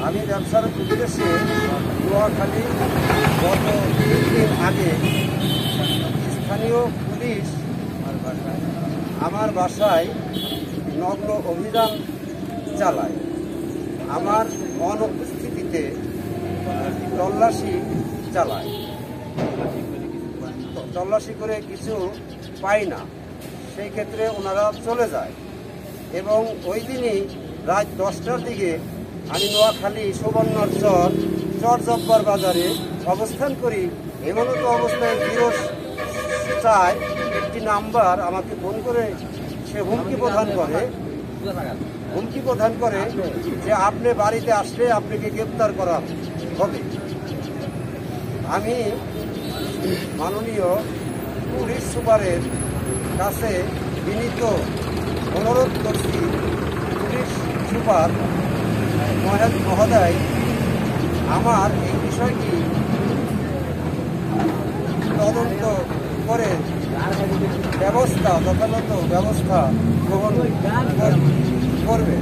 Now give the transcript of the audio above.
আমি ব্যবসার উদ্দেশ্যে নোয়াখালী গত 3 দিন আগে স্থানীয় পুলিশ আমার বাসায় নগ্ন অভিযান চালায়। আমার অনুপস্থিতিতে তল্লাশি চালায়। তল্লাশি করে কিছু পাই না, সেই ক্ষেত্রে ওনারা চলে যায়। এবং ওই দিনই রাত 10টার দিকে আমি নোয়াখালী সুবর্ণর চর জব্বার বাজারে অবস্থান করি। এমনত অবস্থায় 04 একটি নাম্বার আমাকে ফোন করে সে হুমকি প্রদান করে যে আপনি বাড়িতে আসলে আপনাকে গ্রেপ্তার করা হবে। আমি মাননীয় পুলিশ সুপারের কাছে বিনীত অনুরোধ করছি, পুলিশ সুপার মহোদয় আমার এই বিষয়টি তদন্ত করে যথাযথ ব্যবস্থা গ্রহণ করবে।